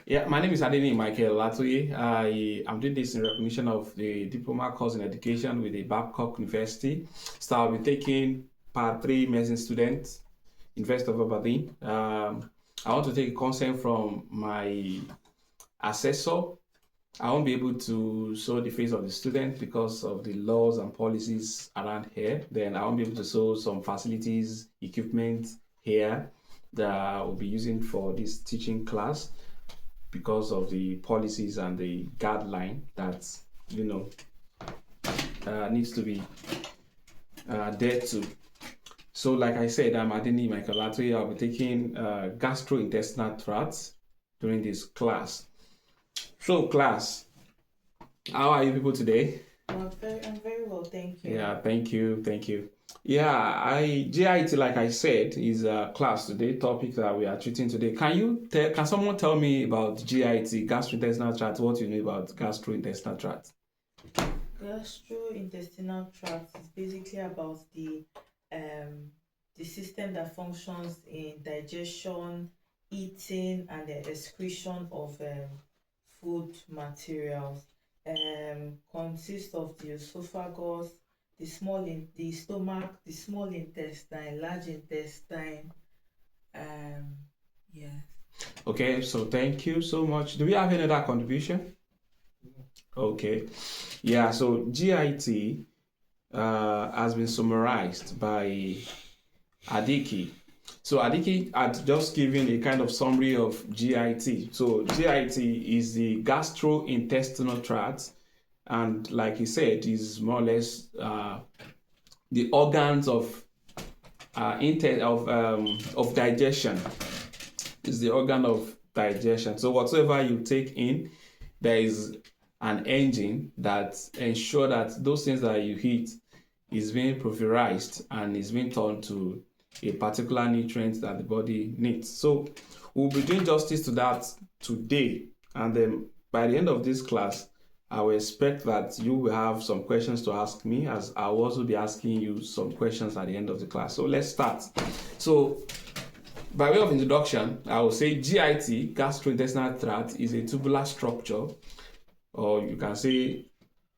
Yeah, my name is Adeni Michael Latoye. I am doing this in recognition of the diploma course in education with the Babcock University. So I'll be taking part three medicine students, University of Aberdeen. I want to take consent from my assessor. I won't be able to show the face of the student because of the laws and policies around here. Then I won't be able to show some facilities, equipment here that I will be using for this teaching class because of the policies and the guideline that you know needs to be there too. So, like I said, I'm Adeni Michael Latoye. I'll be taking gastrointestinal tracts during this class. So, class, how are you people today? I'm very well, thank you. Yeah, thank you. Yeah, GIT, like I said, is a class today, topic that we are treating today. Can someone tell me about GIT, gastrointestinal tract, what you know about gastrointestinal tract? Gastrointestinal tract is basically about the system that functions in digestion, eating, and the excretion of food materials. Consists of the esophagus, the stomach, the small intestine, large intestine. Um, yeah. Okay, so thank you so much. Do we have any other contribution? Okay. Yeah, so GIT has been summarized by Adiki. So Adiki had just given a kind of summary of GIT. So GIT is the gastrointestinal tract, and like he said, is more or less the organs of digestion. Is the organ of digestion. So whatsoever you take in, there is an engine that ensure that those things that you eat is being pulverized and is being turned to a particular nutrient that the body needs. So we'll be doing justice to that today, and then by the end of this class, I will expect that you will have some questions to ask me, as I will also be asking you some questions at the end of the class. So let's start. So by way of introduction, I will say GIT, gastrointestinal tract, is a tubular structure, or you can say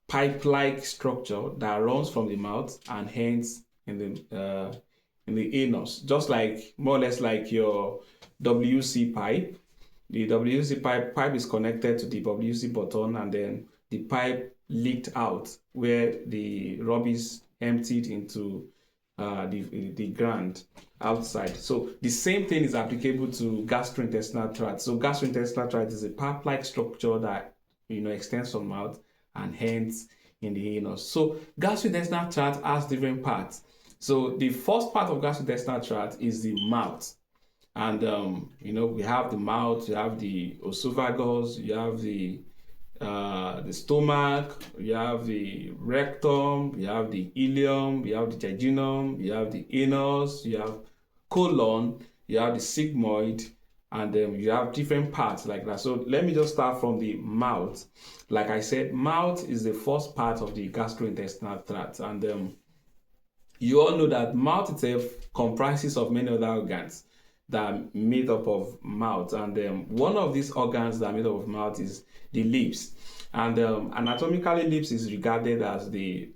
pipe-like structure that runs from the mouth and ends in the anus, just like more or less like your WC pipe. The WC pipe is connected to the WC button, and then the pipe leaked out where the rubbish emptied into the gland outside. So the same thing is applicable to gastrointestinal tract. So gastrointestinal tract is a pipe-like structure that extends from mouth and ends in the anus. So gastrointestinal tract has different parts. So the first part of gastrointestinal tract is the mouth. And we have the mouth, you have the esophagus, you have the stomach, you have the rectum, you have the ileum, you have the jejunum, you have the anus, you have colon, you have the sigmoid, and you have different parts like that. So let me just start from the mouth. Like I said, mouth is the first part of the gastrointestinal tract, and you all know that mouth itself comprises of many other organs that are made up of mouth, and one of these organs that are made up of mouth is the lips. And anatomically, lips is regarded as the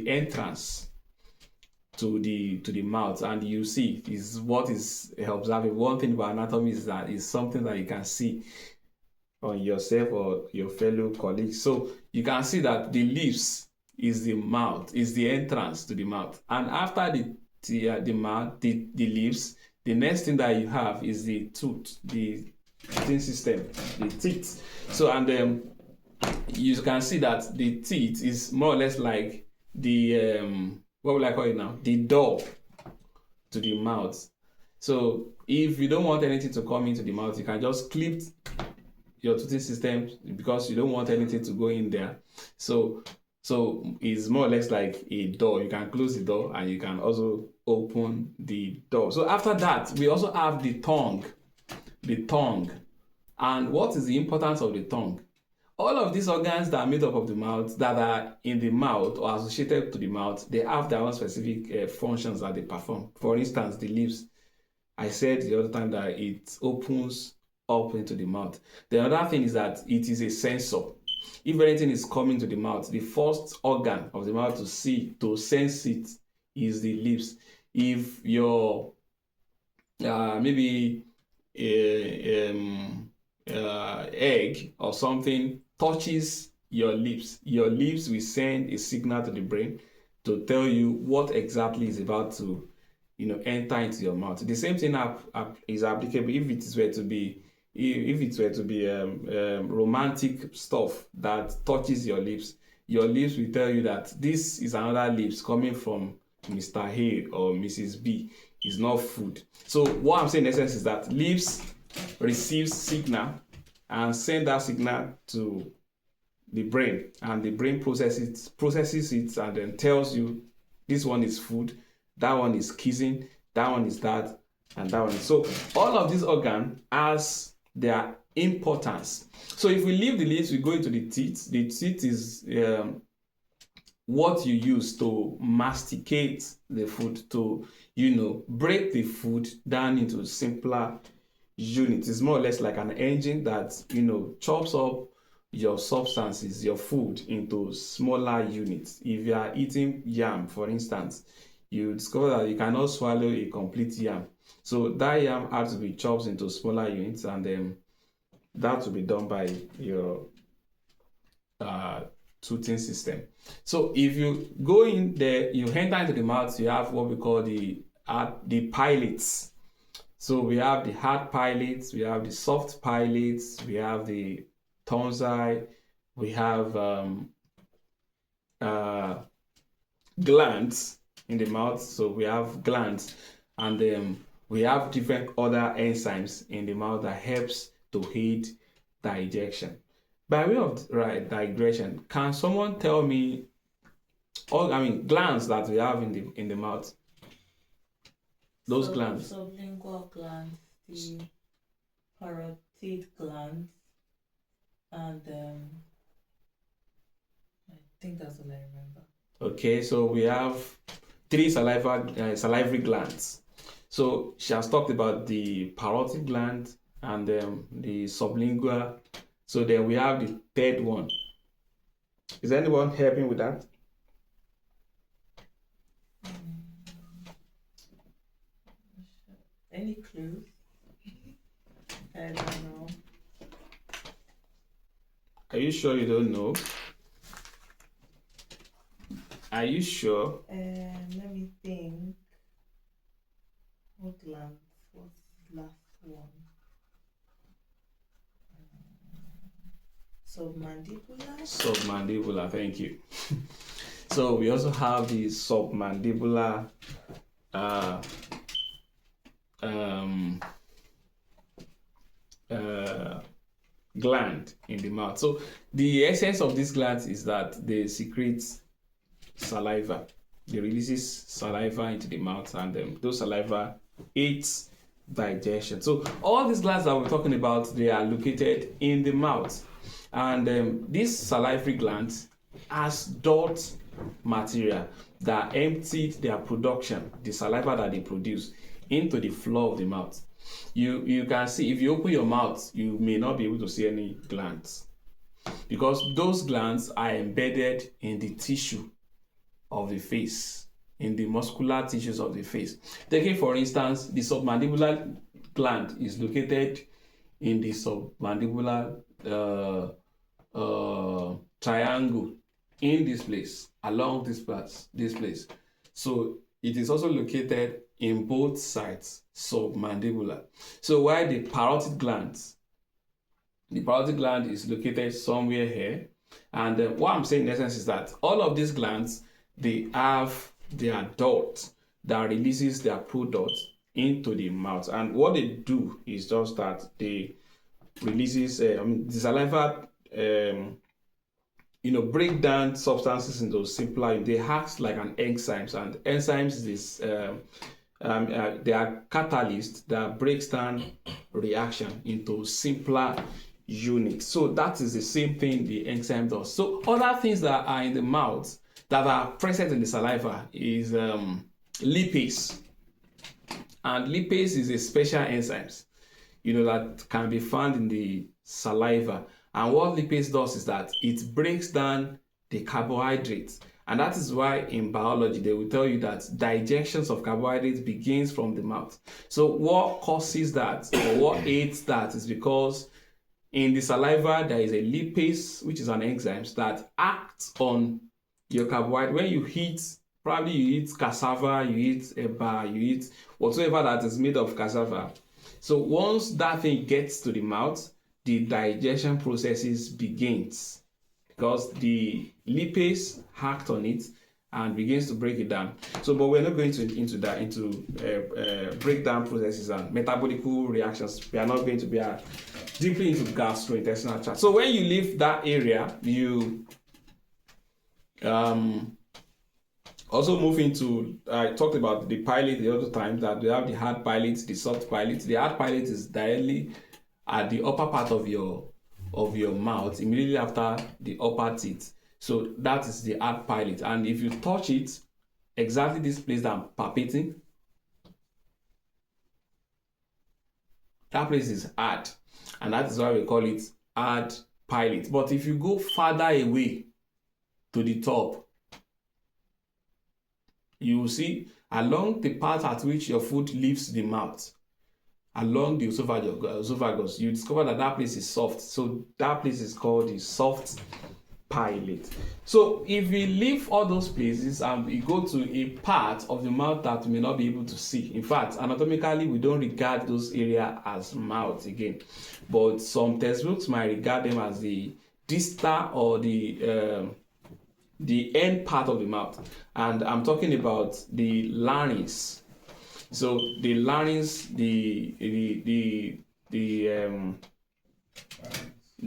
entrance to the mouth, and you see is what is observing. One thing about anatomy is that it's something that you can see on yourself or your fellow colleagues. So you can see that the lips is the mouth, is the entrance to the mouth, and after the mouth, the lips, the next thing that you have is the tooth, the teeth system, the teeth. So and you can see that the teeth is more or less like the what will I call it now? The door to the mouth. So if you don't want anything to come into the mouth, you can just clip your toothing system because you don't want anything to go in there. So it's more or less like a door. You can close the door and you can also open the door. So after that, we also have the tongue. The tongue. And what is the importance of the tongue? All of these organs that are made up of the mouth, that are in the mouth or associated to the mouth, they have their own specific functions that they perform. For instance, the lips. I said the other time that it opens up into the mouth. The other thing is that it is a sensor. If anything is coming to the mouth, the first organ of the mouth to sense it is the lips. If your maybe egg or something touches your lips will send a signal to the brain to tell you what exactly is about to enter into your mouth. The same thing is applicable if it were to be romantic stuff that touches your lips will tell you that this is another lips coming from Mr. A or Mrs. B. Is not food. So what I'm saying in essence is that lips receives signal and send that signal to the brain, and the brain processes it and then tells you this one is food, that one is kissing, that one is that, and that one is. So all of these organs has their importance. So if we leave the lips, we go into the teeth. The teeth is what you use to masticate the food, to break the food down into simpler units. It's more or less like an engine that chops up your substances, your food, into smaller units. If you are eating yam, for instance, you discover that you cannot swallow a complete yam, so that yam has to be chopped into smaller units, and then that will be done by your toothing system. So if you go in there, you enter into the mouth, you have what we call the palates. So we have the hard palates, we have the soft palates, we have the tonsil, we have glands in the mouth. So we have glands, and then we have different other enzymes in the mouth that helps to aid digestion. By way of digression, can someone tell me glands that we have in the mouth? Those glands. Sublingual glands, the parotid glands, and I think that's all I remember. Okay, so we have 3 salivary glands. So she has talked about the parotid gland and the sublingual. So then we have the third one. Is anyone helping with that? Any clues? I don't know. Are you sure you don't know? Are you sure? Let me think. What gland? What's the last one? Submandibular? Submandibular, thank you. So we also have the submandibular gland in the mouth. So the essence of this gland is that they secrete saliva. They releases saliva into the mouth, and those saliva aids digestion. So all these glands that we're talking about, they are located in the mouth, and these salivary glands has dirt material that emptied their production, the saliva that they produce, into the floor of the mouth. You can see, if you open your mouth, you may not be able to see any glands, because those glands are embedded in the tissue of the face, in the muscular tissues of the face. Taking for instance, the submandibular gland is located in the submandibular triangle, in this place, along this place. So it is also located in both sides, submandibular. So while the parotid gland is located somewhere here, and what I'm saying in essence is that all of these glands, they have their duct that releases their product into the mouth, and what they do is just that they releases the saliva break down substances into simpler. They act like an enzymes, and enzymes is they are catalysts that breaks down reaction into simpler units. So that is the same thing the enzyme does. So other things that are in the mouth that are present in the saliva is lipase, and lipase is a special enzyme. that can be found in the saliva. And what lipase does is that it breaks down the carbohydrates. And that is why in biology they will tell you that digestion of carbohydrates begins from the mouth. So what causes that, or what aids that, is because in the saliva there is a lipase, which is an enzyme that acts on your carbohydrate. When you eat, probably you eat cassava, you eat eba, you eat whatsoever that is made of cassava. So once that thing gets to the mouth, the digestion processes begins, because the lipase hacked on it and begins to break it down. So, but we're not going into breakdown processes and metabolic reactions. We are not going to be deeply into gastrointestinal tract. So when you leave that area, you also move into, I talked about the pilot the other time, that we have the hard pilot, the soft pilot. The hard pilot is directly at the upper part of your mouth, immediately after the upper teeth. So that is the hard pilot. And if you touch it, exactly this place that I'm palpating, that place is hard. And that is why we call it hard pilot. But if you go farther away to the top, you will see along the path at which your food leaves the mouth, along the esophagus, you discover that place is soft. So that place is called the soft pilot. So if we leave all those places and we go to a part of the mouth that we may not be able to see, in fact, anatomically, we don't regard those areas as mouth again, but some textbooks might regard them as the distal or the end part of the mouth. And I'm talking about the larynx. So the larynx, the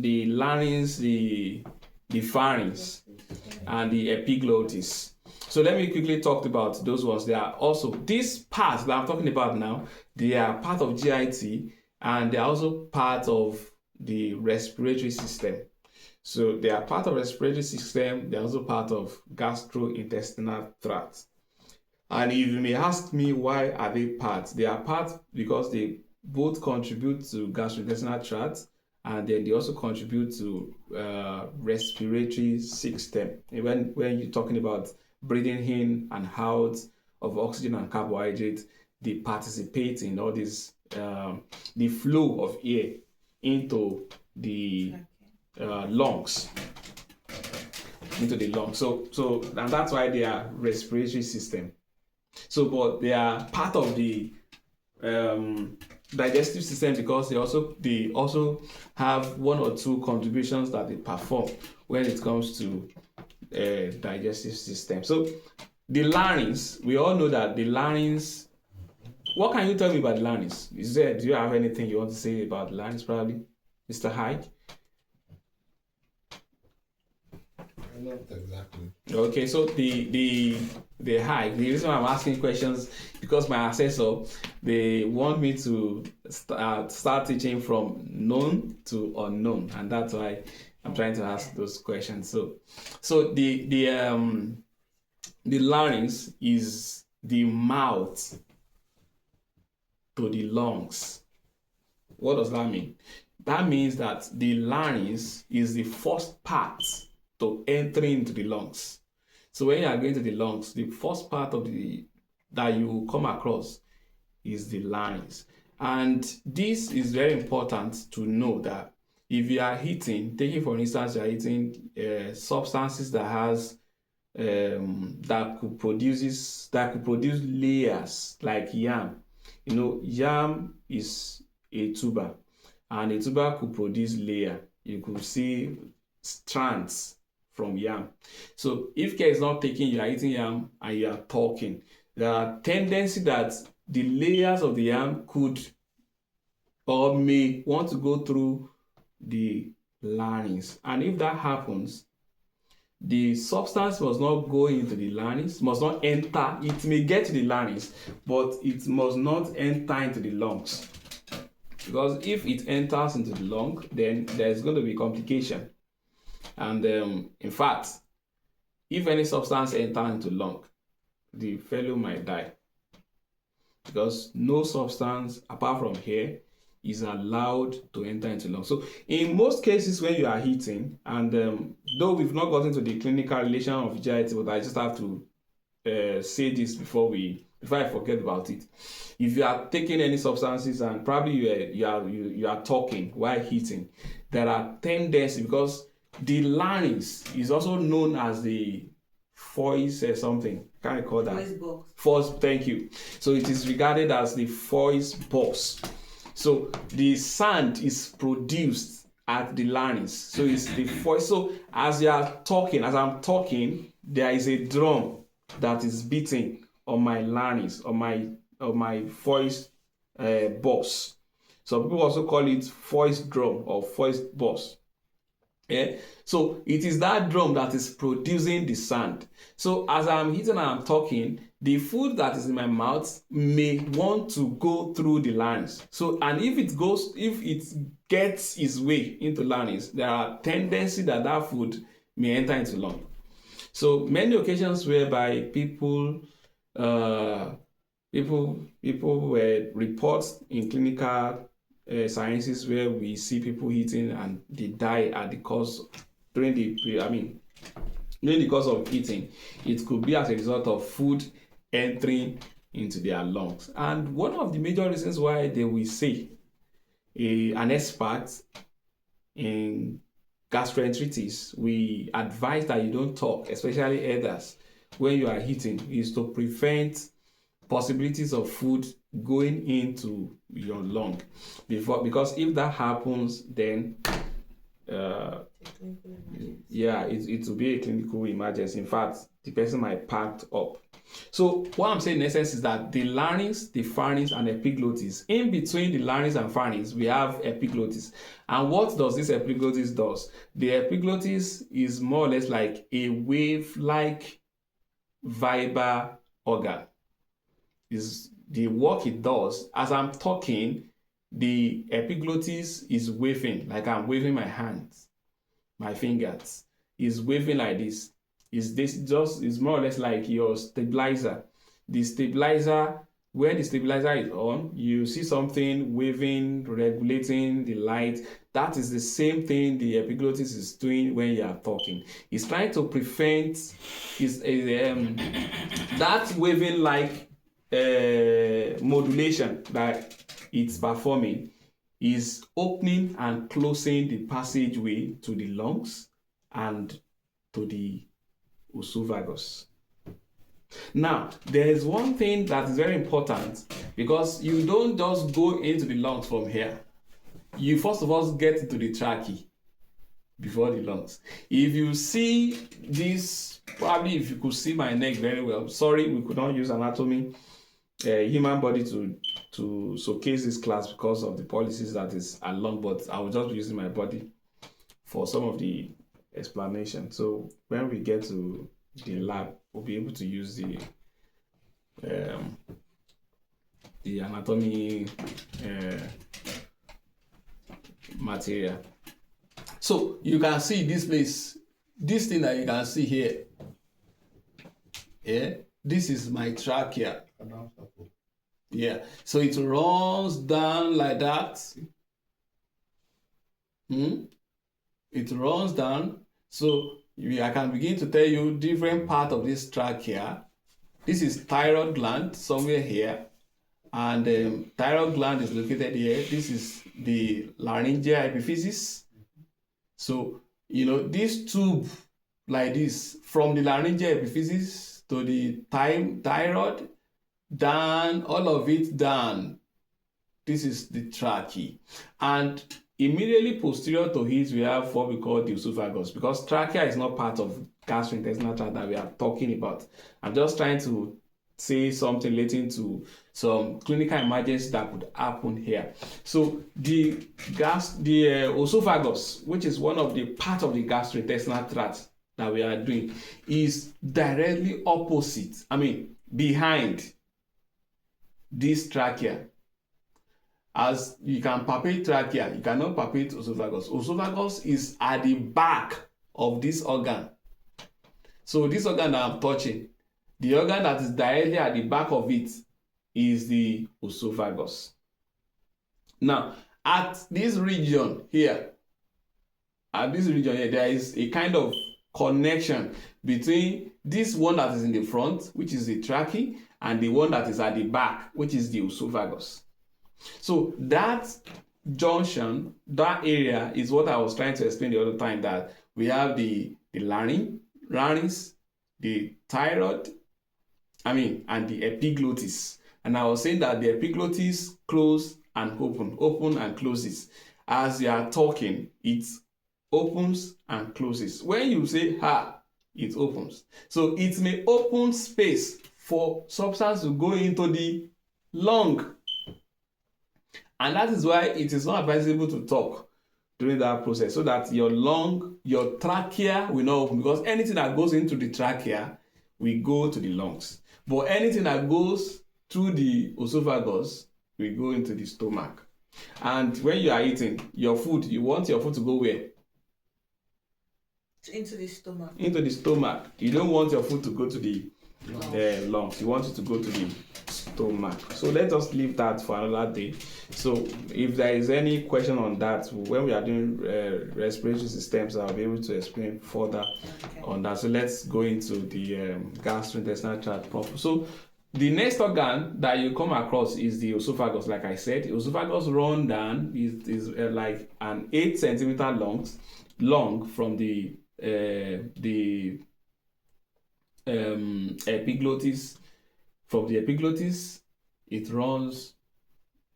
larynx, the pharynx, and the epiglottis. So let me quickly talk about those ones. They are also, these parts that I'm talking about now, they are part of GIT, and they are also part of the respiratory system. So they are part of respiratory system. They are also part of gastrointestinal tract. And if you may ask me, why are they part? They are part because they both contribute to gastrointestinal tract, and then they also contribute to respiratory system. When you're talking about breathing in and out of oxygen and carbohydrate, they participate in all this, the flow of air into the lungs. Into the lungs. So and that's why they are respiratory system. So, but they are part of the digestive system because they also have one or two contributions that they perform when it comes to digestive system. So the larynx, we all know that the larynx. What can you tell me about the larynx? Do you have anything you want to say about the larynx, probably, Mr. Hyde? Not exactly. Okay, so the high. The reason why I'm asking questions, because my assessor, they want me to start teaching from known to unknown, and that's why I'm trying to ask those questions. So the larynx is the mouth to the lungs. What does that mean? That means that the larynx is the first part to entering into the lungs. So when you are going to the lungs, the first part of that you come across is the larynx. And this is very important to know, that if you are eating, taking for instance, you are eating substances that has that could produce layers, like yam. Yam is a tuber, and a tuber could produce layer. You could see strands from yam. So if care is not taken, you are eating yam and you are talking, there are tendency that the layers of the yam could or may want to go through the larynx. And if that happens, the substance must not go into the larynx, must not enter. It may get to the larynx, but it must not enter into the lungs. Because if it enters into the lung, then there's going to be complication. And in fact, if any substance enters into lung, the fellow might die. Because no substance, apart from air, is allowed to enter into lungs. So in most cases when you are eating, and though we've not gotten to the clinical relation of GIT, but I just have to say this before I forget about it. If you are taking any substances and probably you are talking while eating, there are tendencies, because the larynx is also known as the voice something. Can I call that? Voice box. Voice, thank you. So it is regarded as the voice box. So the sound is produced at the larynx. So it's the voice. So as I'm talking, there is a drum that is beating on my larynx, on my voice box. So people also call it voice drum or voice box. Yeah. So it is that drum that is producing the sound. So as I'm eating and I'm talking, the food that is in my mouth may want to go through the larynx. So, and if it gets its way into larynx, there are tendency that food may enter into lung. So many occasions whereby people were reports in clinical sciences where we see people eating and they die during the course of eating. It could be as a result of food entering into their lungs. And one of the major reasons why they will say an expert in gastroenteritis, we advise that you don't talk, especially elders, when you are eating, is to prevent possibilities of food going into your lung because if that happens, then it will be a clinical emergency. In fact, the person might pack up. So what I'm saying in essence is that the larynx, the pharynx, and epiglottis, in between the larynx and pharynx, we have epiglottis. And what does this epiglottis do? The epiglottis is more or less like a wave-like vibra organ. Is the work it does. As I'm talking, the epiglottis is waving, like I'm waving my hands, my fingers. Is waving like this. Is more or less like your stabilizer. The stabilizer, when the stabilizer is on, you see something waving, regulating the light. That is the same thing the epiglottis is doing when you are talking. It's trying to prevent that waving like modulation that it's performing is opening and closing the passageway to the lungs and to the esophagus. Now, there is one thing that is very important, because you don't just go into the lungs from here. You first of all get into the trachea before the lungs. If you see this, probably if you could see my neck very well, sorry, we could not use anatomy, human body to showcase this class because of the policies that is along, but I will just be using my body for some of the explanation. So when we get to the lab, we'll be able to use the anatomy material. So you can see this place, this thing that you can see here. Yeah, this is my trachea. Yeah, so it runs down like that. It runs down. So I can begin to tell you different part of this trachea. This is thyroid gland somewhere here, and thyroid gland is located here. This is the laryngeal epiphysis. So this tube like this, from the laryngeal epiphysis to the thyroid, down, all of it down. This is the trachea, and immediately posterior to it we have what we call the esophagus, because trachea is not part of gastrointestinal tract that we are talking about. I'm just trying to say something relating to some clinical emergency that could happen here. So the esophagus, which is one of the part of the gastrointestinal tract that we are doing, is directly opposite, behind this trachea. As you can palpate trachea, you cannot palpate esophagus. Esophagus is at the back of this organ. So this organ that I'm touching, the organ that is directly at the back of it is the esophagus. Now, At this region here, there is a kind of connection between this one that is in the front, which is the trachea, and the one that is at the back, which is the esophagus. So that junction, that area, is what I was trying to explain the other time, that we have the larynx, the thyroid, and the epiglottis. And I was saying that the epiglottis close and open and closes. As you are talking, it opens and closes. When you say ha, it opens. So it may open space for substance to go into the lung. And that is why it is not advisable to talk during that process, so that your lung, your trachea will not open, because anything that goes into the trachea will go to the lungs. But anything that goes through the esophagus will go into the stomach. And when you are eating your food, you want your food to go where? Into the stomach. Into the stomach. You don't want your food to go to the lungs. You want it to go to the stomach. So let us leave that for another day. So if there is any question on that, when we are doing respiratory systems, I'll be able to explain further on that. So let's go into the gastrointestinal tract proper. So the next organ that you come across is the esophagus. Like I said, the esophagus run down is like an 8 centimeter long from the epiglottis. From the epiglottis, it runs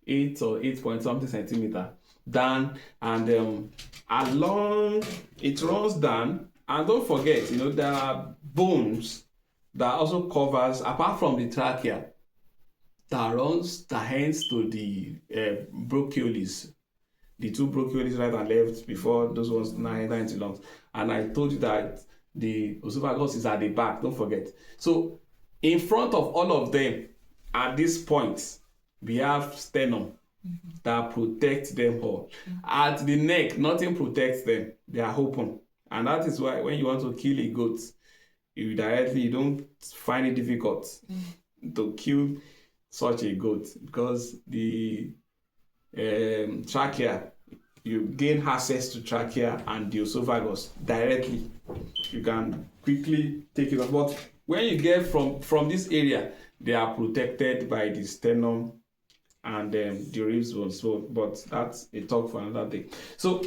8 or 8 point something centimeter down, and along it runs down. And don't forget, there are bones that also covers, apart from the trachea, that hence to the bronchioles, the two bronchioles right and left before those ones now enter into lungs. And I told you that the esophagus is at the back, don't forget. So in front of all of them, at this point, we have sternum that protects them all. At the neck, nothing protects them. They are open. And that is why when you want to kill a goat, you don't find it difficult to kill such a goat, because the trachea, you gain access to trachea and the esophagus directly. You can quickly take it off. But when you get from this area, they are protected by the sternum and the ribs bone. So, but that's a talk for another day. So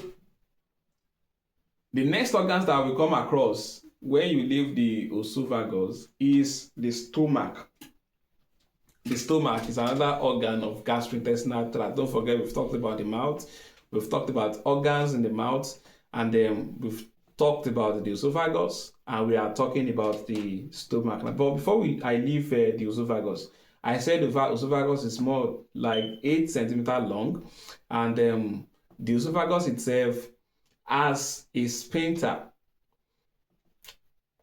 the next organs that we come across when you leave the esophagus is the stomach. The stomach is another organ of gastrointestinal tract. Don't forget, we've talked about the mouth, we've talked about organs in the mouth, and then we've talked about the esophagus, and we are talking about the stomach. But before I leave the esophagus, I said the esophagus is more like 8 centimeter long, and the esophagus itself has a sphincter.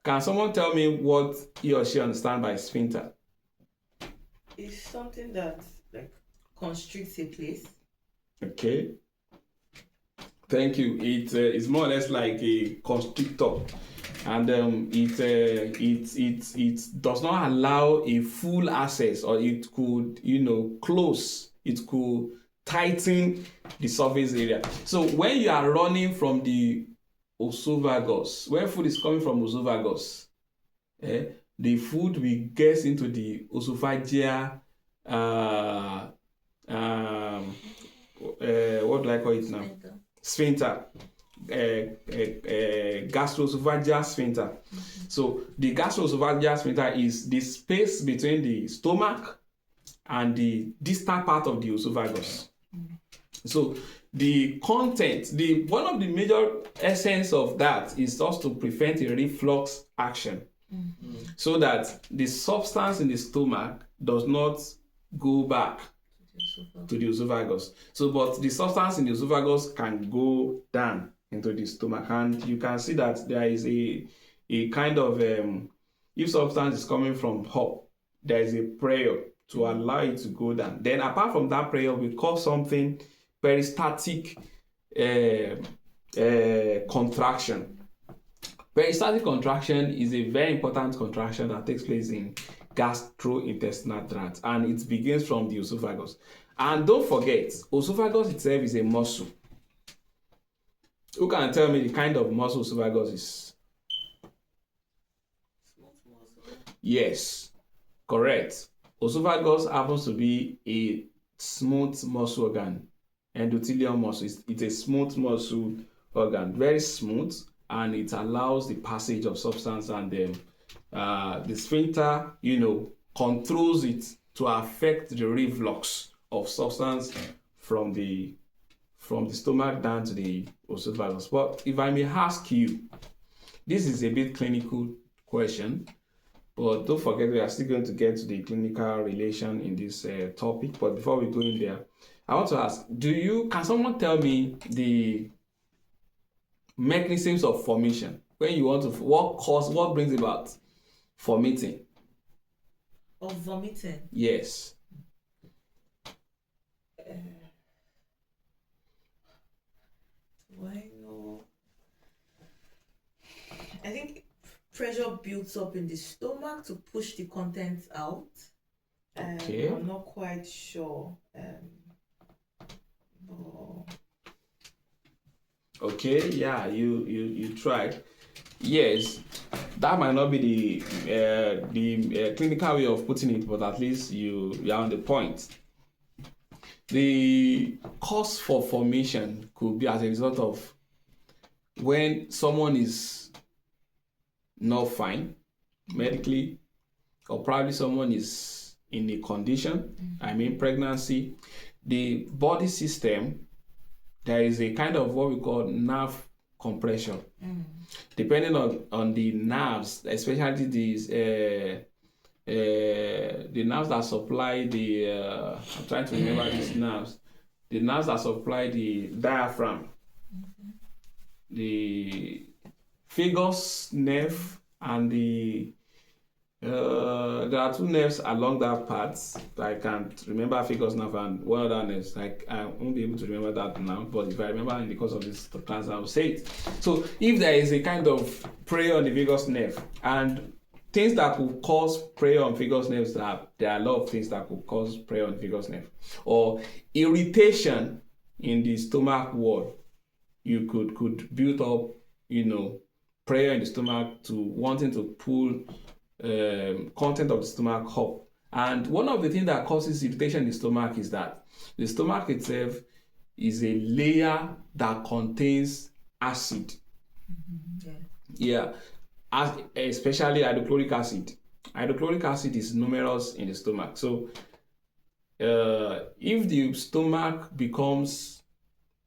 Can someone tell me what he or she understands by sphincter? It's something that constricts a place. Okay. Thank you. It is more or less like a constrictor, and it does not allow a full access, or it could close. It could tighten the surface area. So when you are running from the esophagus, when food is coming from esophagus, the food will get into the esophageal what do I call it now? Sphincter. Gastroesophageal sphincter. So the gastroesophageal sphincter is the space between the stomach and the distal part of the esophagus. So the content, one of the major essence of that is just to prevent a reflux action, so that the substance in the stomach does not go back to the esophagus. So, but the substance in the esophagus can go down into the stomach, and you can see that there is a kind of if substance is coming from up, there is a prayer to allow it to go down. Then apart from that prayer, we call something peristaltic contraction. Peristaltic contraction is a very important contraction that takes place in gastrointestinal tract, and it begins from the esophagus. And don't forget, esophagus itself is a muscle. Who can tell me the kind of muscle esophagus is? Smooth muscle. Yes, correct. Esophagus happens to be a smooth muscle organ. Endothelial muscle. It's a smooth muscle organ, very smooth, and it allows the passage of substance, and the sphincter, controls it to affect the reflux of substance from the stomach down to the esophagus. But if I may ask you, this is a bit clinical question, but don't forget we are still going to get to the clinical relation in this topic. But before we go in there, I want to ask, can someone tell me the mechanisms of formation? When you want to, what brings about vomiting? Of vomiting. Yes. Do I know? I think pressure builds up in the stomach to push the contents out. Okay. I'm not quite sure. Okay, yeah, you tried. Yes, that might not be the clinical way of putting it, but at least you are on the point. The cause for formation could be as a result of when someone is not fine medically, or probably someone is in a condition, I mean pregnancy, the body system, there is a kind of what we call nerve compression. Depending on the nerves, especially these the nerves that supply the I'm trying to remember these nerves. The nerves that supply the diaphragm, the vagus nerve, and there are two nerves along that part. I can't remember vagus nerve and one other nerve. Like I won't be able to remember that now, but if I remember in the course of this class, I will say it. So if there is a kind of pressure on the vagus nerve, and things that could cause pressure on vagus nerves, that there are a lot of things that could cause pressure on the vagus nerve, or irritation in the stomach wall, you could build up, pressure in the stomach to wanting to pull content of the stomach up. And one of the things that causes irritation in the stomach is that the stomach itself is a layer that contains acid. Yeah, especially hydrochloric acid. Hydrochloric acid is numerous in the stomach. So if the stomach becomes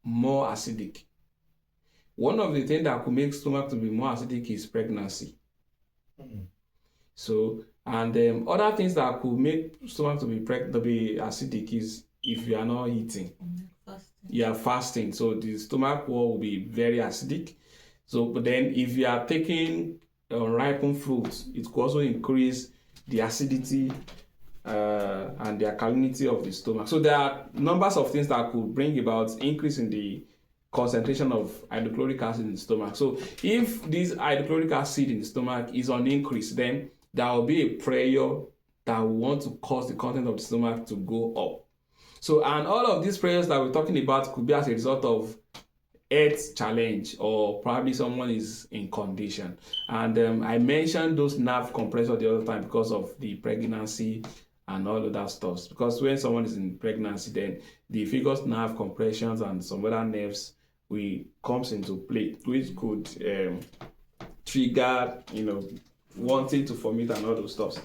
more acidic, one of the things that could make stomach to be more acidic is pregnancy. So, and other things that could make stomach to be acidic is if you are not eating, you are fasting. So the stomach wall will be very acidic. So, but then if you are taking ripened fruits, it could also increase the acidity and the alkalinity of the stomach. So there are numbers of things that could bring about increase in the concentration of hydrochloric acid in the stomach. So if this hydrochloric acid in the stomach is on increase, then there will be a pressure that will want to cause the content of the stomach to go up. So, and all of these pressures that we're talking about could be as a result of health challenge, or probably someone is in condition. And I mentioned those nerve compressors the other time because of the pregnancy and all of that stuff. Because when someone is in pregnancy, then the vagus nerve compressions and some other nerves comes into play, which could trigger, wanting to vomit and all those stuff.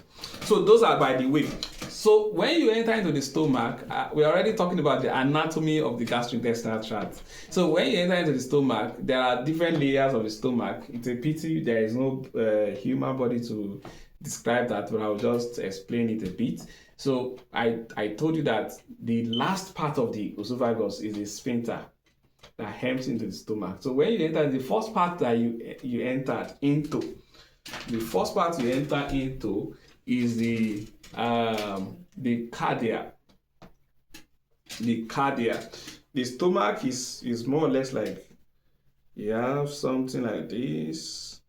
So those are by the way. So when you enter into the stomach, we're already talking about the anatomy of the gastrointestinal tract. So when you enter into the stomach, there are different layers of the stomach. It's a pity there is no human body to describe that, but I'll just explain it a bit. So I told you that the last part of the esophagus is the sphincter that empties into the stomach. So when you enter, the first part that you entered into, the first part you enter into is the cardia. The cardia. The stomach is more or less like, you have something like this.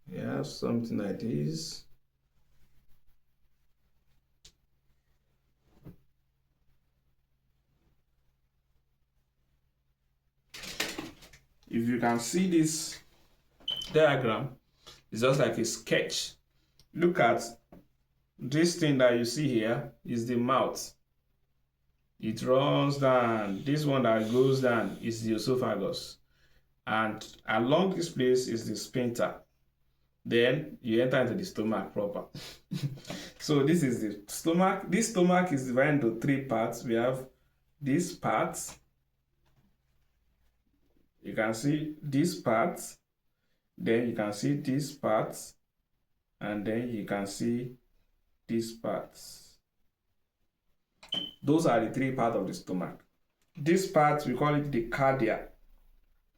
You have something like this. if you can see this diagram, it's just like a sketch. Look at this thing that you see here is the mouth. It runs down. This one that goes down is the esophagus. And along this place is the sphincter. Then you enter into the stomach proper. So this is the stomach. This stomach is divided into three parts. We have this part. You can see this part. Then you can see this part. And then you can see this part. Those are the three parts of the stomach. This part, we call it the cardia.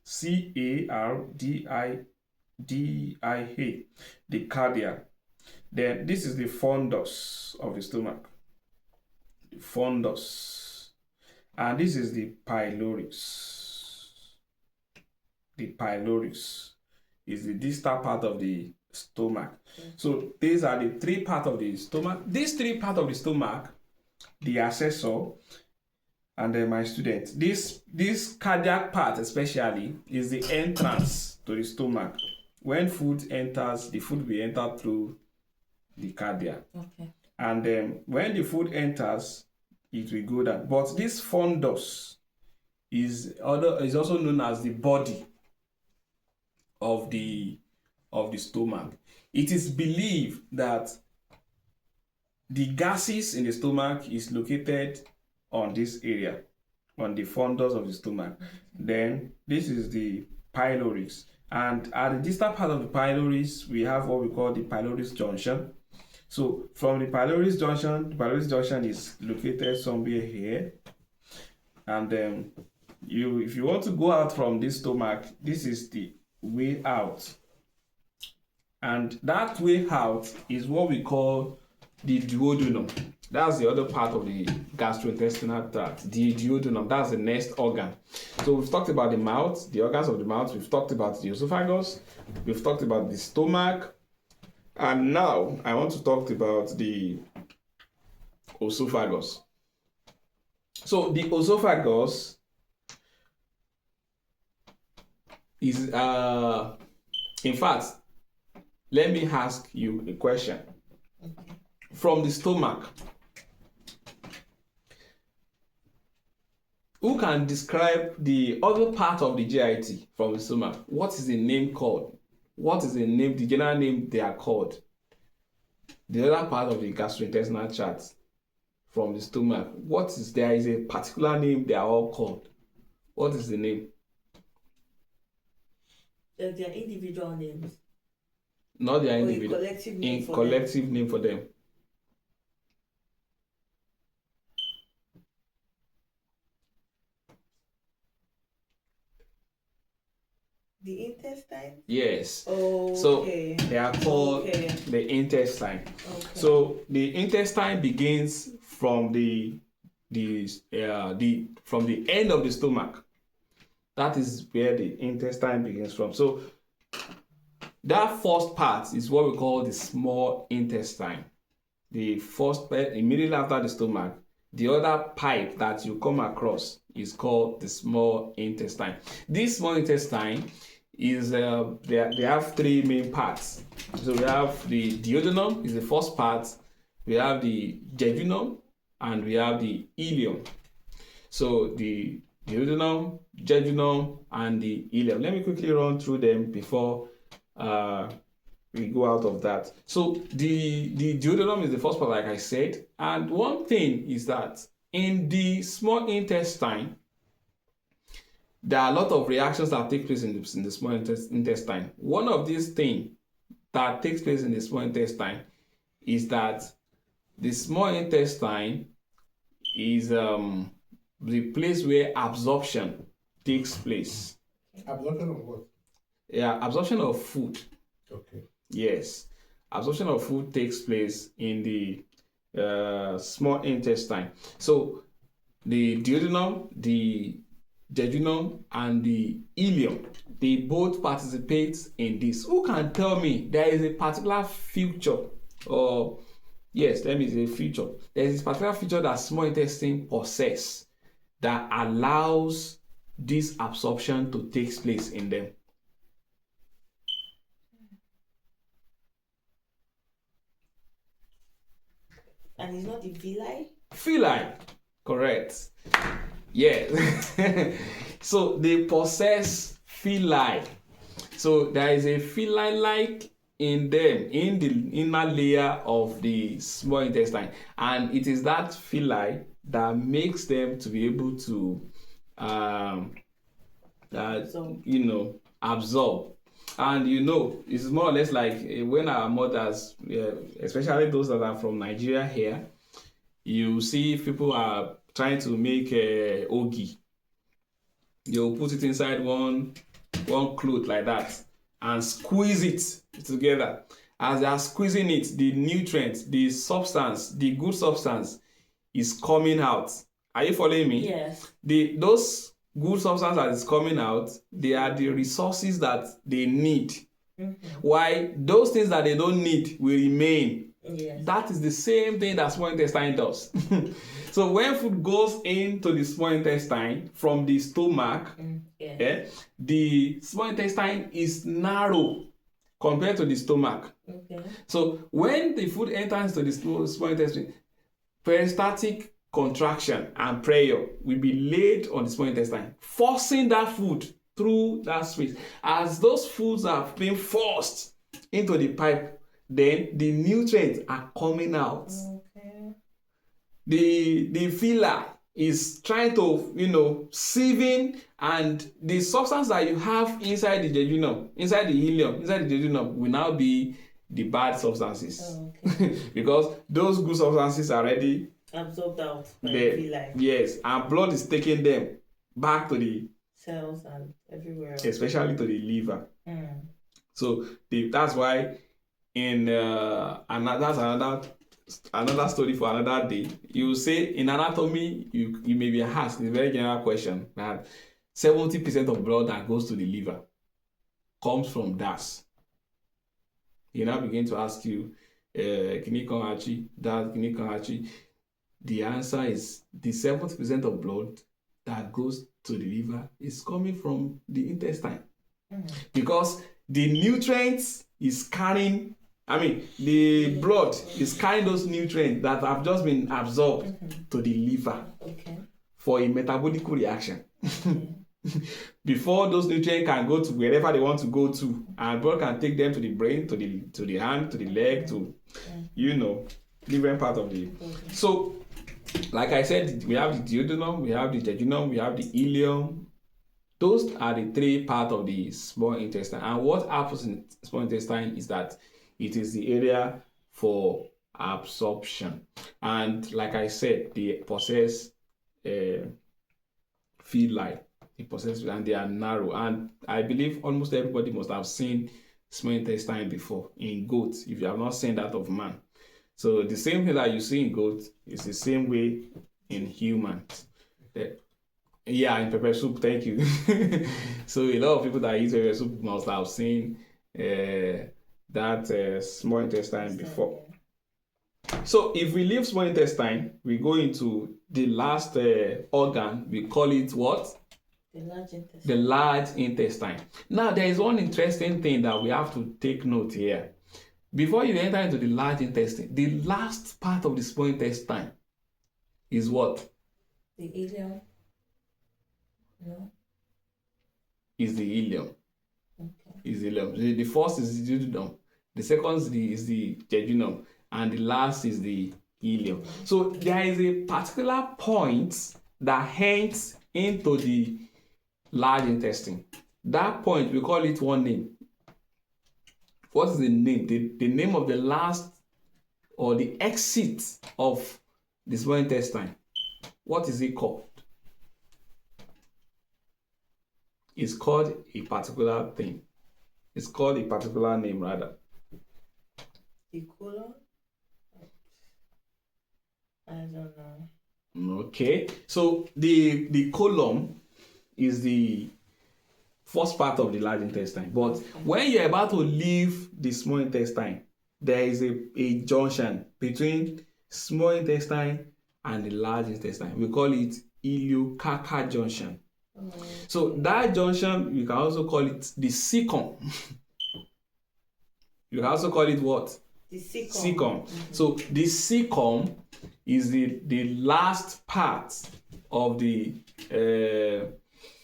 Cardia. The cardia. Then this is the fundus of the stomach. The fundus. And this is the pylorus. The pylorus is the distal part of the stomach. So these are the three parts of the stomach. These three parts of the stomach, the assessor, and then my student. This cardiac part especially is the entrance to the stomach. When food enters, the food will enter through the cardia. Okay. And then when the food enters, it will go down. But this fundus is also known as the body of the stomach. It is believed that the gases in the stomach is located on this area, on the fundus of the stomach. Then this is the pylorus. And at the distal part of the pylorus, we have what we call the pylorus junction. So from the pylorus junction is located somewhere here. And then if you want to go out from this stomach, this is the way out. And that way out is what we call the duodenum. That's the other part of the gastrointestinal tract, the duodenum. That's the next organ. So we've talked about the mouth, the organs of the mouth. We've talked about the esophagus. We've talked about the stomach. And now I want to talk about the esophagus. So the esophagus is, in fact, let me ask you a question. Okay. From the stomach, who can describe the other part of the GIT from the stomach? What is the name called? What is the name, the general name they are called? The other part of the gastrointestinal tract from the stomach, there is a particular name they are all called. What is the name? Their individual names. Not their Or individual. a collective name In for collective name for them. The intestine? Yes. Okay. So they are called the intestine. Okay. So the intestine begins from the end of the stomach. That is where the intestine begins from. So that first part is what we call the small intestine. The first part immediately after the stomach. The other pipe that you come across is called the small intestine. This small intestine is they have three main parts. So we have the duodenum is the first part. We have the jejunum and we have the ileum. So the duodenum, jejunum, and the ileum. Let me quickly run through them before we go out of that. So the duodenum is the first part, like I said. And one thing is that in the small intestine, there are a lot of reactions that take place in the small intestine. One of these things that takes place in the small intestine is that the small intestine is the place where absorption takes place. Absorption of what? Yeah, absorption of food. Okay. Yes, absorption of food takes place in the small intestine. So the duodenum, the jejunum, and the ileum, they both participate in this. Who can tell me there is a particular feature, or yes, let me say feature. There is a particular feature that small intestine possess that allows this absorption to take place in them? And it's not the villi? Villi, correct. Yeah. So they possess villi. So there is a villi-like in them, in the inner layer of the small intestine, and it is that villi that makes them to be able to, absorb. And it's more or less like when our mothers, especially those that are from Nigeria here, you see people are trying to make ogi. You'll put it inside one cloth like that and squeeze it together. As they are squeezing it, the nutrients, the substance, the good substance is coming out. Are you following me? Yes. Those good substance that is coming out, they are the resources that they need. Mm-hmm. Why those things that they don't need will remain. Yes. That is the same thing that small intestine does. So when food goes into the small intestine from the stomach, the small intestine is narrow compared to the stomach. Okay. So when the food enters into the small intestine, peristaltic contraction and pressure will be laid on the small intestine, forcing that food through that space. As those foods are being forced into the pipe, then the nutrients are coming out. Okay. The villi is trying to, sieving, and the substance that you have inside the jejunum, inside the ileum, inside the jejunum will now be the bad substances. Okay. Because those good substances are already absorbed out by the villi. Yes, and blood is taking them back to the cells and everywhere else. Especially to the liver. So that's why in another story for another day, you say in anatomy you may be asked, it's a very general question, that 70% of blood that goes to the liver comes from DAS. You now begin to ask you, the answer is the 70% of blood that goes to the liver is coming from the intestine. Because the nutrients is carrying, the blood is carrying those nutrients that have just been absorbed to the liver for a metabolic reaction. Before those nutrients can go to wherever they want to go to, and blood can take them to the brain, to the hand, to the leg, to different part of the. So, like I said, we have the duodenum, we have the jejunum, we have the ileum. Those are the three parts of the small intestine. And what happens in the small intestine is that it is the area for absorption. And like I said, they possess villi. They possess, and they are narrow. And I believe almost everybody must have seen small intestine before in goats, if you have not seen that of man. So the same thing that you see in goats is the same way in humans. Yeah, in pepper soup, thank you. So a lot of people that eat pepper soup must have seen that small intestine before. So if we leave small intestine, we go into the last organ. We call it what? The large intestine. The large intestine. Now there is one interesting thing that we have to take note here. Before you enter into the large intestine, the last part of the small intestine is what? The ileum. No. Is the ileum. Okay. Is the ileum. The first is the duodenum. The second is the jejunum, and the last is the ileum. So there is a particular point that hangs into the large intestine. That point, we call it one name. What is the name? The name of the last or the exit of the small intestine. What is it called? It's called a particular thing. It's called a particular name, rather. The colon? I don't know. Okay. So the colon is the first part of the large intestine. But when you're about to leave the small intestine, there is a junction between small intestine and the large intestine. We call it ileocacal junction. So that junction, you can also call it the cecum. You can also call it what? The cecum. Cecum. So the cecum is the last part of the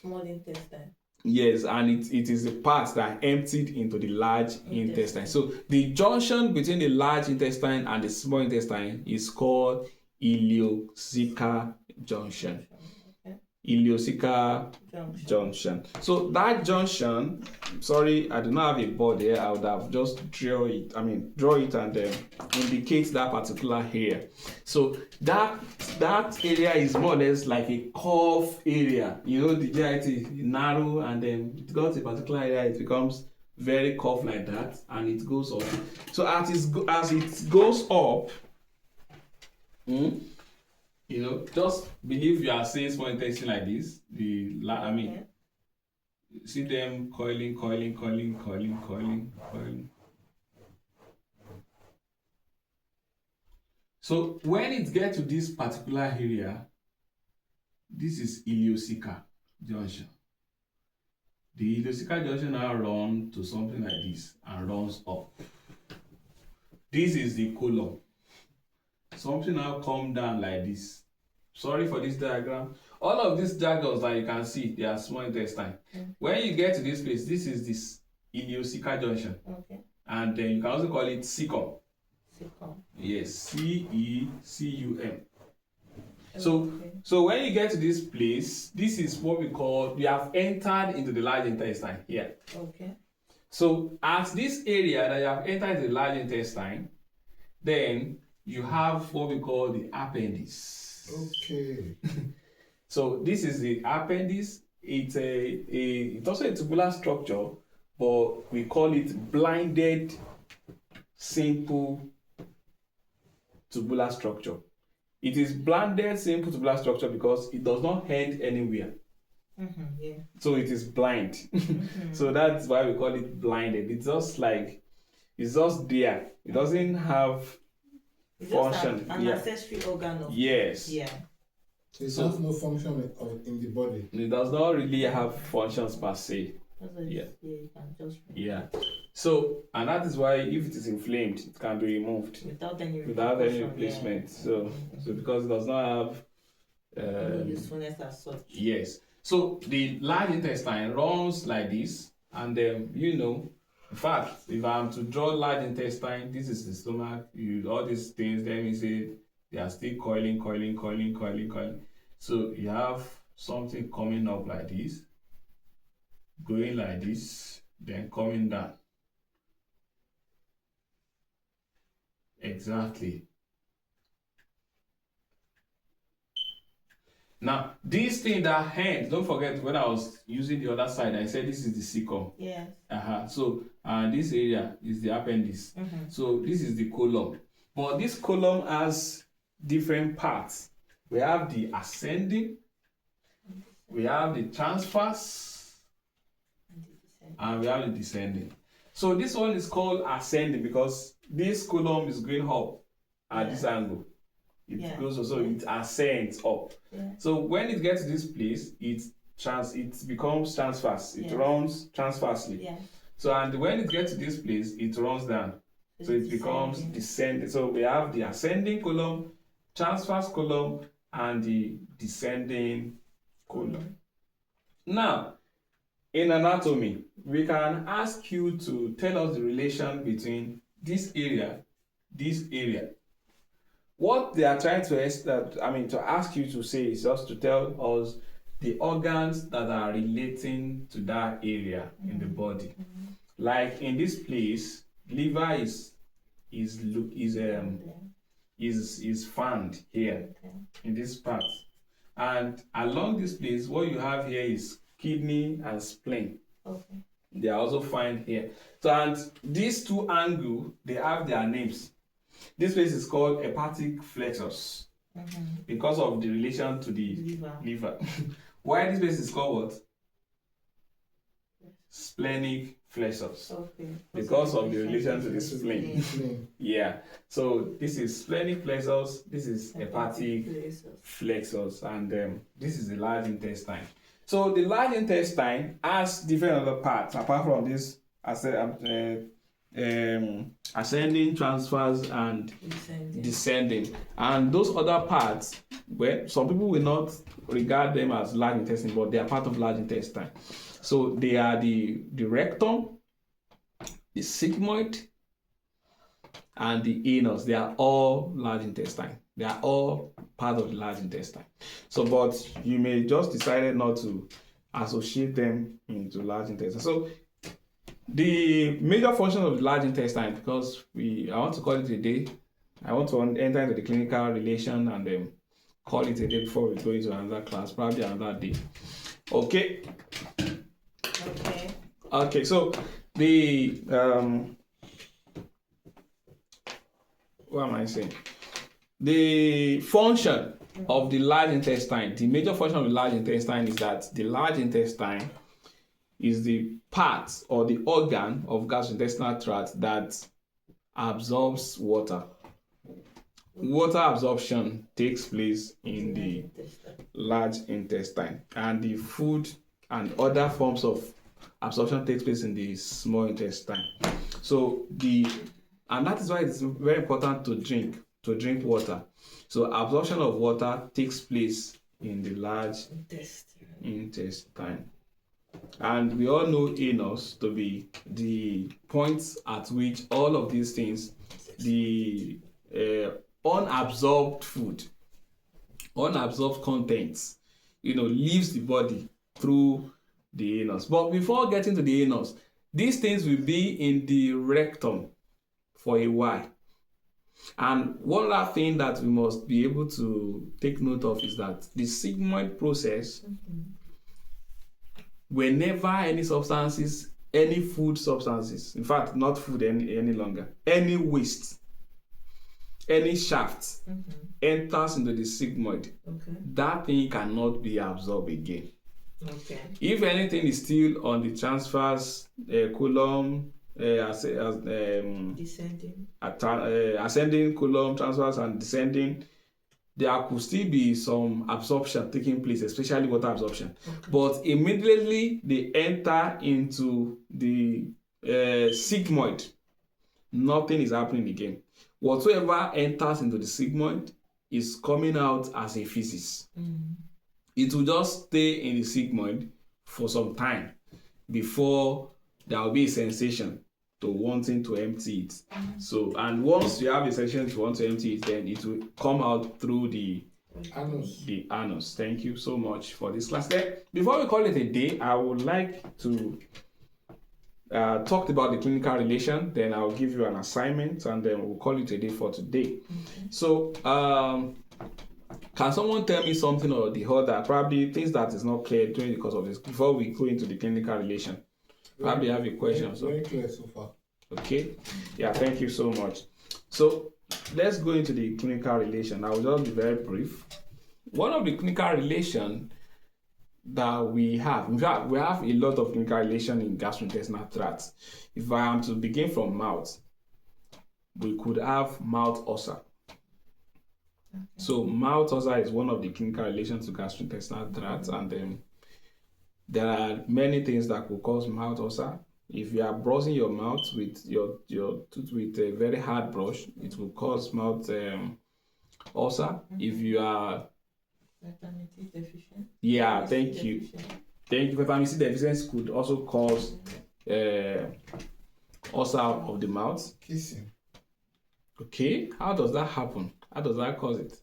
Small intestine. yes, and it is the part that emptied into the large intestine. So the junction between the large intestine and the small intestine is called ileocecal junction. Okay. Ileocecal junction. So that junction, sorry, I do not have a board here. I would have just draw it and indicate that particular area. So that area is more or less like a curve area. You know, the GIT is narrow, and then it got a particular area, it becomes very curved like that, and it goes up. So as it goes up, you know, just believe you are seeing small intestine like this. See them coiling. So when it gets to this particular area, this is ileocecal junction. The ileocecal junction now runs to something like this and runs up. This is the colon. Something now come down like this. Sorry for this diagram. All of these diagrams that you can see, they are small intestine. When you get to this place, this is this ileocecal junction. Okay. And then you can also call it cecum. Cecum. Yes, CECUM. So when you get to this place, this is what we call, we have entered into the large intestine here. Okay. So at this area that you have entered into the large intestine, then you have what we call the appendix. Okay. So this is the appendix. It's also a tubular structure, but we call it blinded simple tubular structure. It is blinded simple tubular structure because it does not end anywhere. Yeah. So it is blind. So that's why we call it blinded. It's just there. It doesn't have It's function. just an accessory organ of. Yes. Yeah. So it has no function in the body. It does not really have functions per se. Yeah. You can just. Yeah. So, and that is why if it is inflamed, it can be removed Without any replacement. Yeah. So because it does not have any usefulness as such. yes. So the large intestine runs like this, and then in fact, if I'm to draw large intestine, this is the stomach. All these things, let me say, they are still coiling. So you have something coming up like this, going like this, then coming down. Exactly. Now, this thing that hand, don't forget when I was using the other side, I said this is the cecum. Yes. So, this area is the appendix. So, this is the colon. But this colon has different parts. We have the ascending, we have the transverse, and we have the descending. So, this one is called ascending because this colon is going up at this angle. It goes also, it ascends up. Yeah. So when it gets to this place, it becomes transverse. It runs transversely. Yeah. So and when it gets to this place, it runs down. So it becomes descending. So we have the ascending column, transverse column, and the descending column. Now, in anatomy, we can ask you to tell us the relation between this area. What they are trying to ask you to say is just to tell us the organs that are relating to that area in the body. Like in this place, liver is found here in this part, and along this place, what you have here is kidney and spleen. Okay. They are also found here. So and these two angles, they have their names. This place is called hepatic flexus because of the relation to the liver. Why this place is called what? Splenic flexus. Okay. Because of the relation to the spleen. Yeah. So this is splenic flexus, this is hepatic flexus, and this is the large intestine. So the large intestine has different other parts apart from this ascending, transverse, and descending. And those other parts, well, some people will not regard them as large intestine, but they are part of large intestine. So they are the rectum, the sigmoid, and the anus. They are all large intestine. They are all part of the large intestine. So, but you may just decide not to associate them into large intestine. So the major function of the large intestine, because I want to call it a day. I want to enter into the clinical relation and then call it a day before we go into another class, probably another day. Okay. Okay. So the what am I saying? The function of the large intestine, the major function of the large intestine is that the large intestine is the part or the organ of gastrointestinal tract that absorbs water. Water absorption takes place in the large intestine, and the food and other forms of absorption takes place in the small intestine. So and that is why it's very important to drink water. So absorption of water takes place in the large intestine. And we all know anus to be the point at which all of these things, the unabsorbed food, unabsorbed contents, leaves the body through the anus. But before getting to the anus, these things will be in the rectum for a while. And one other thing that we must be able to take note of is that the sigmoid process, whenever any substances, any food substances, in fact, not food any longer, any waste, any shaft enters into the sigmoid, that thing cannot be absorbed again. If anything is still on the transverse column, ascending column, transverse, and descending, there could still be some absorption taking place, especially water absorption. But immediately they enter into the sigmoid, nothing is happening again. Whatsoever enters into the sigmoid is coming out as a feces. It will just stay in the sigmoid for some time before there will be a sensation to wanting to empty it. So, and once you have a sensation to want to empty it, then it will come out through the anus. Thank you so much for this class. Then, before we call it a day, I would like to talk about the clinical relation. Then I'll give you an assignment, and then we'll call it a day for today. So, can someone tell me something or the other, probably things that is not clear during the course of this, before we go into the clinical relation? Probably have a question. Very clear so far. Okay. Yeah, thank you so much. So let's go into the clinical relation. I will just be very brief. One of the clinical relation that we have, in fact, we have a lot of clinical relation in gastrointestinal tract. If I am to begin from mouth, we could have mouth ulcer. So mouth ulcer is one of the clinical relations to gastrointestinal tract, and then there are many things that could cause mouth ulcer. If you are brushing your mouth with your tooth with a very hard brush, it will cause mouth ulcer. If you are vitamin D deficient. Yeah, thank you. Thank you. Vitamin C deficiency could also cause ulcer of the mouth. Kissing. Okay, how does that happen? How does that cause it?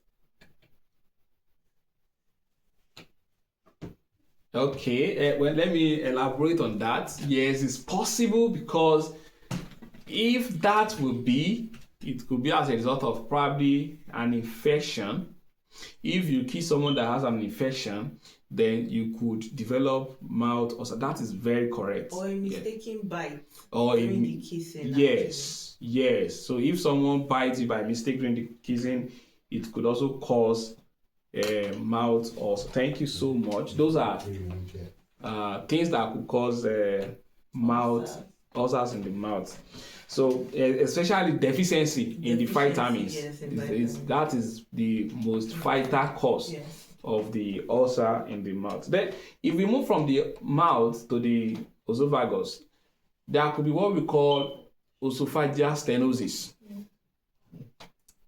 Okay, well, let me elaborate on that. Yes, it's possible, because if that will be, it could be as a result of probably an infection. If you kiss someone that has an infection, then you could develop mouth ulcer. That is very correct. Or a mistaken bite or during the kissing. Yes. So if someone bites you by mistake during the kissing, it could also cause mouth ulcer. Thank you so much. Those are things that could cause mouth ulcers in the mouth. So especially deficiency in the vitamins, yes, that is the most vital cause of the ulcer in the mouth. Then, if we move from the mouth to the esophagus, there could be what we call esophageal stenosis.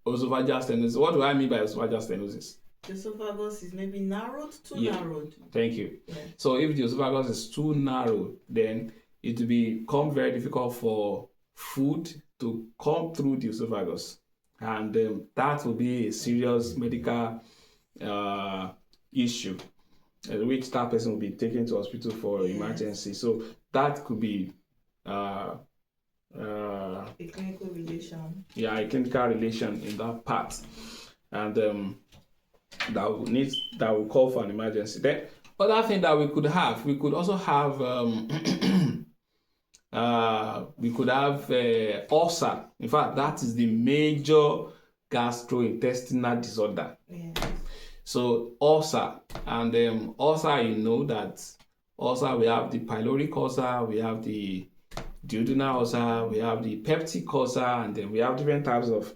Esophageal stenosis. What do I mean by esophageal stenosis? The esophagus is maybe narrowed, too Yeah. narrowed. Thank you. Yeah. So if the esophagus is too narrow, then it will become very difficult for food to come through the esophagus, and that will be a serious medical issue, which that person will be taken to hospital for Yes. emergency. So that could be A clinical relation. a clinical relation in that part, and that will call for an emergency. Then other thing that we could also have we could have ulcer. In fact, that is the major gastrointestinal disorder. Yeah. So ulcer, and ulcer, you know that ulcer, we have the pyloric ulcer, we have the duodenal ulcer, we have the peptic ulcer, and then we have different types of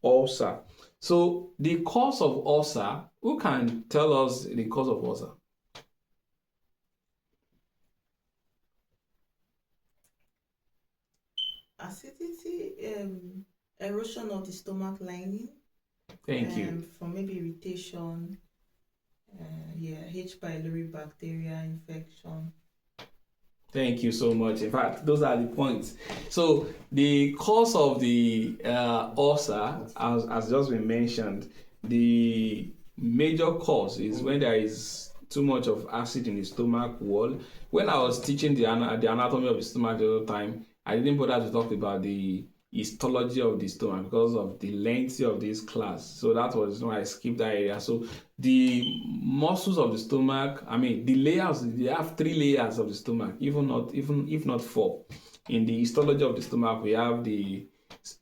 ulcer. So the cause of ulcer, who can tell us the cause of ulcer? Acidity, erosion of the stomach lining. Thank you. From maybe irritation, H. pylori bacteria infection. Thank you so much. In fact, those are the points. So the cause of the ulcer, as just been mentioned, the major cause is when there is too much of acid in the stomach wall. When I was teaching the anatomy of the stomach the other time, I didn't bother to talk about the histology of the stomach because of the length of this class. So that was why I skipped that area. So the muscles of the stomach, the layers, they have 3 layers of the stomach, if not 4. In the histology of the stomach, we have the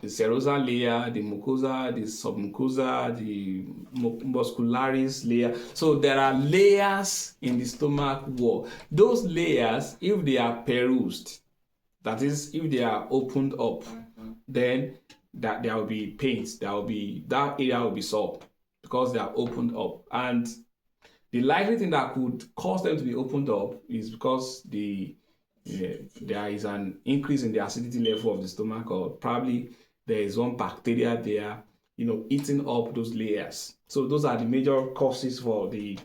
serosal layer, the mucosa, the submucosa, the muscularis layer. So there are layers in the stomach wall. Those layers, if they are perused, that is, if they are opened up, then that there will be pains. That area will be sore because they are opened up. And the likely thing that could cause them to be opened up is because there is an increase in the acidity level of the stomach, or probably there is one bacteria there, eating up those layers. So those are the major causes for the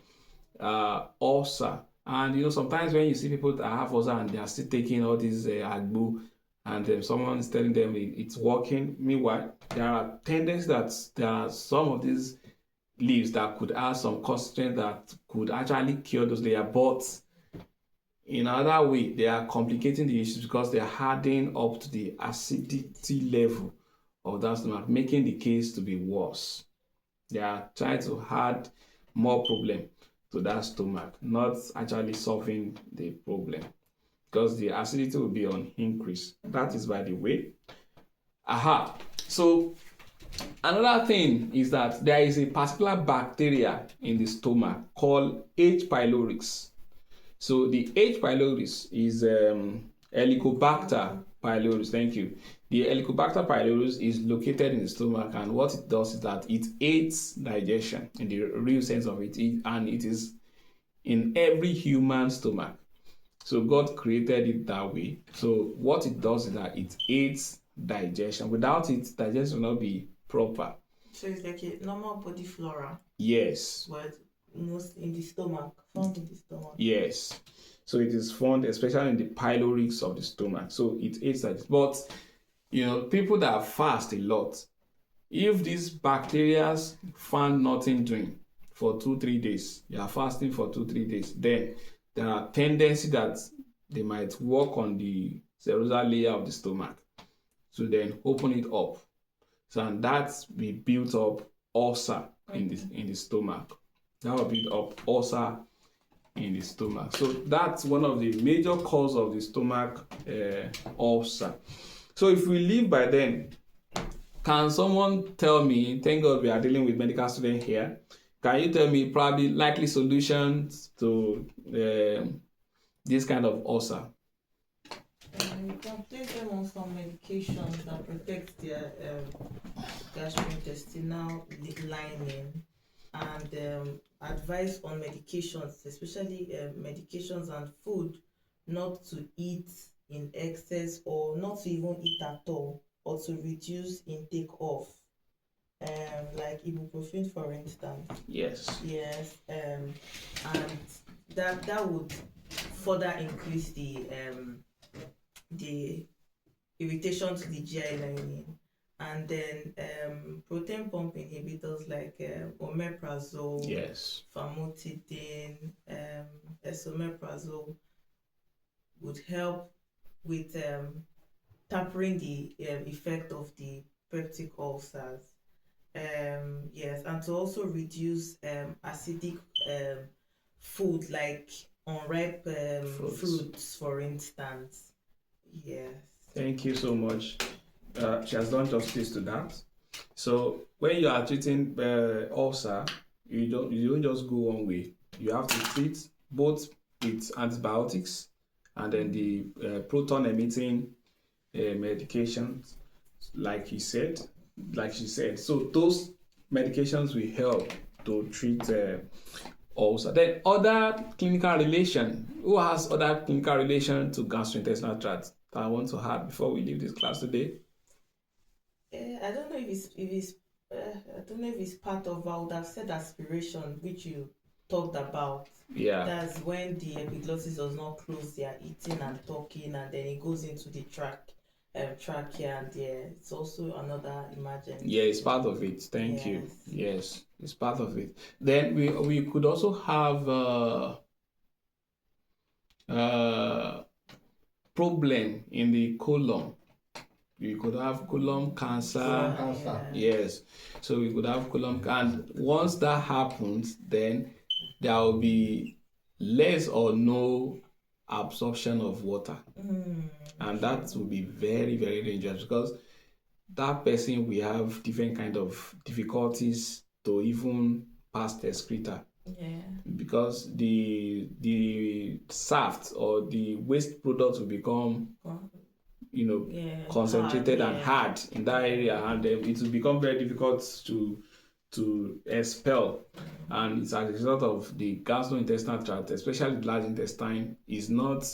ulcer. And sometimes when you see people that have ulcer and they are still taking all these agbo, and someone is telling them it's working, meanwhile there are tendencies that there are some of these leaves that could add some constituents that could actually cure those layers, but in another way they are complicating the issues because they are hardening up to the acidity level of that stomach, making the case to be worse. They are trying to add more problem to that stomach, not actually solving the problem, because the acidity will be on increase. That is by the way. So another thing is that there is a particular bacteria in the stomach called H. pylori. So the H. pylori is Helicobacter pylori. Thank you. The Helicobacter pylori is located in the stomach, and what it does is that it aids digestion in the real sense of it, and it is in every human stomach. So God created it that way. So what it does is that it aids digestion. Without it, digestion will not be proper. So it's like a normal body flora. Yes. But most in the stomach, found in the stomach. Yes. So it is found especially in the pylorix of the stomach. So it aids that. But people that fast a lot, if these bacteria find nothing doing for 2-3 days, you are fasting for 2-3 days, then there are tendency that they might work on the serosal layer of the stomach, so then open it up. So and that will build up ulcer in the stomach. That will build up ulcer in the stomach. So that's one of the major causes of the stomach ulcer. So if we live by them, can someone tell me, thank God we are dealing with medical students here, can you tell me probably likely solutions to this kind of ulcer? You can place them on some medications that protect their gastrointestinal lining, and advice on medications, especially medications and food, not to eat in excess or not to even eat at all, or to reduce intake of, like ibuprofen, for instance. Yes. Yes, and that would further increase the irritation to the GI lining. And then protein pump inhibitors like omeprazole, Yes. famotidine, esomeprazole would help with tapering the effect of the peptic ulcers. Yes, and to also reduce acidic food like unripe fruits, for instance. Yes. Thank you so much. She has done justice to that. So when you are treating ulcer, you don't just go one way. You have to treat both with antibiotics and then the proton emitting medications, like she said. So those medications will help to treat ulcer. Then other clinical relation. Who has other clinical relation to gastrointestinal tract that I want to have before we leave this class today? I don't know if it's part of, I would have said aspiration, which you talked about. Yeah. That's when the epiglottis does not close, they are eating and talking, and then it goes into the trachea, and it's also another emergency. Yeah, it's part of it. Thank you. Yes, it's part of it. Then we could also have problem in the colon. We could have colon cancer. Yes, so we could have colon, and once that happens, then there will be less or no absorption of water, and that will be very, very dangerous, because that person will have different kind of difficulties to even pass the excreta. Yeah. Because the shaft or the waste product will become concentrated and hard in that area, and it will become very difficult to expel, and it's as a result of the gastrointestinal tract, especially the large intestine, is not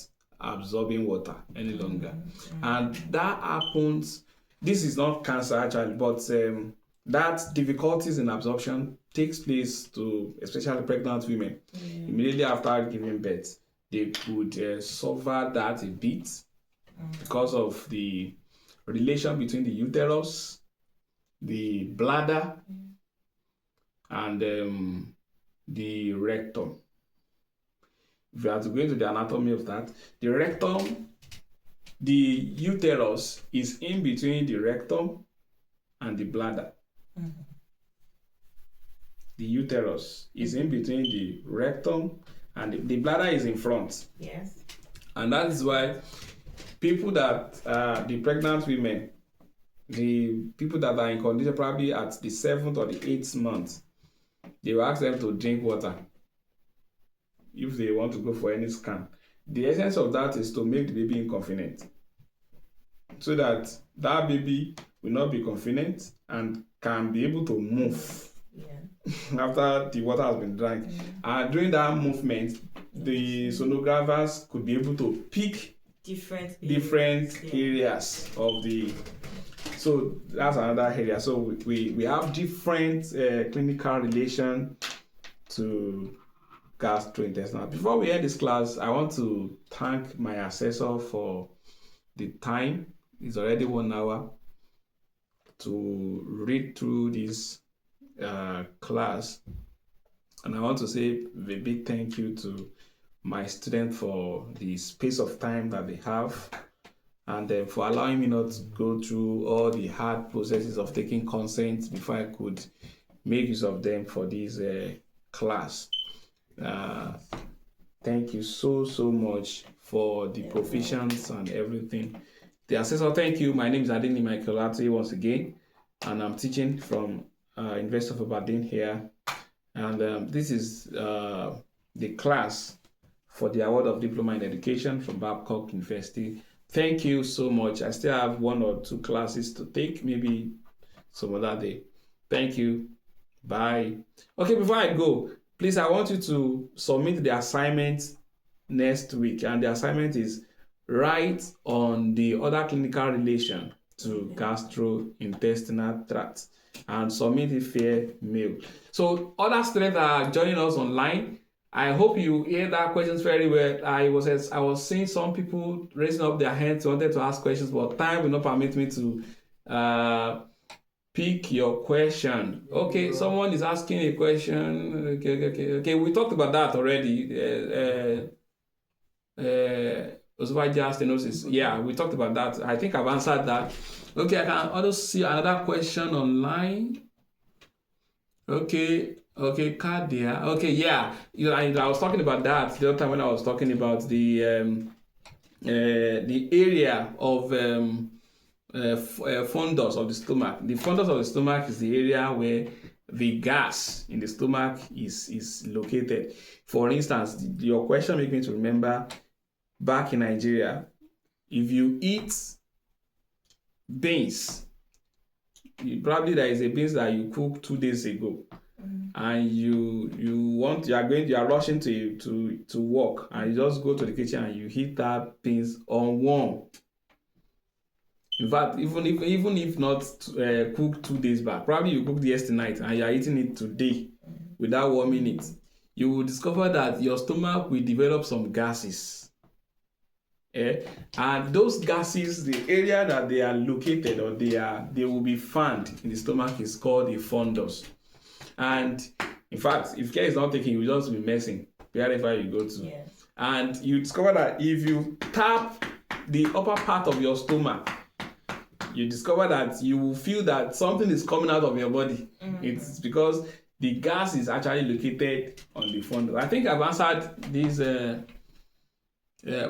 absorbing water any longer. And that happens, this is not cancer actually, but that difficulties in absorption takes place to especially pregnant women. Immediately after giving birth, they could suffer that a bit because of the relation between the uterus, the bladder, and the rectum. If you have to go into the anatomy of that, the rectum, the uterus is in between the rectum and the bladder. The uterus is in between the rectum and the bladder is in front. Yes. And that is why people that the pregnant women, the people that are in condition probably at the 7th or the 8th month, they will ask them to drink water if they want to go for any scan. The essence of that is to make the baby incontinent, so that that baby will not be continent and can be able to move after the water has been drank. And during that movement, the sonographers could be able to pick different areas of the. So that's another area. So we have different clinical relation to gastrointestinal. Before we end this class, I want to thank my assessor for the time. It's already 1 hour to read through this class, and I want to say a big thank you to my students for the space of time that they have, and for allowing me not to go through all the hard processes of taking consent before I could make use of them for this class. Thank you so much for the provisions and everything. The assessor, thank you. My name is Adini Michael Ati once again, and I'm teaching from University of Aberdeen here, and this is the class for the Award of Diploma in Education from Babcock University. Thank you so much. I still have 1 or 2 classes to take, maybe some other day. Thank you. Bye. Okay, before I go, Please, I want you to submit the assignment next week, and the assignment is write on the other clinical relation to gastrointestinal tract, and submit it via mail. So other students that are joining us online, I hope you hear that questions very well. I was seeing some people raising up their hands, wanted to ask questions, but time will not permit me to pick your question. Okay, someone is asking a question. Okay. We talked about that already. Esophageal stenosis. Yeah, we talked about that. I think I've answered that. Okay, I can also see another question online. Okay, cardia. Okay, yeah. I was talking about that the other time when I was talking about the area of fundus of the stomach. The fundus of the stomach is the area where the gas in the stomach is located. For instance, your question made me to remember back in Nigeria, if you eat beans, probably there is a beans that you cooked 2 days ago, and you are rushing to work, and you just go to the kitchen and you heat that beans unwarm. In fact, even if not cooked 2 days back, probably you cooked yesterday night and you are eating it today without warming it, you will discover that your stomach will develop some gases. And those gases, the area that they are located or they will be found in the stomach is called a fundus. And in fact, if care is not taken, you will just be messing wherever you go to. Yes. And you discover that if you tap the upper part of your stomach, you discover that you will feel that something is coming out of your body. It's because the gas is actually located on the fundus. I think I've answered this.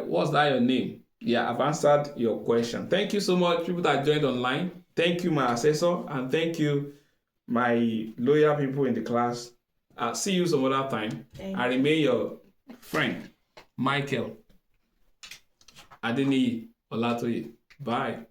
What's that your name? Yeah, I've answered your question. Thank you so much, people that joined online. Thank you, my assessor, and thank you, my loyal people in the class. I'll see you some other time. I remain your friend, Michael Adeniyi Olatoye. Bye.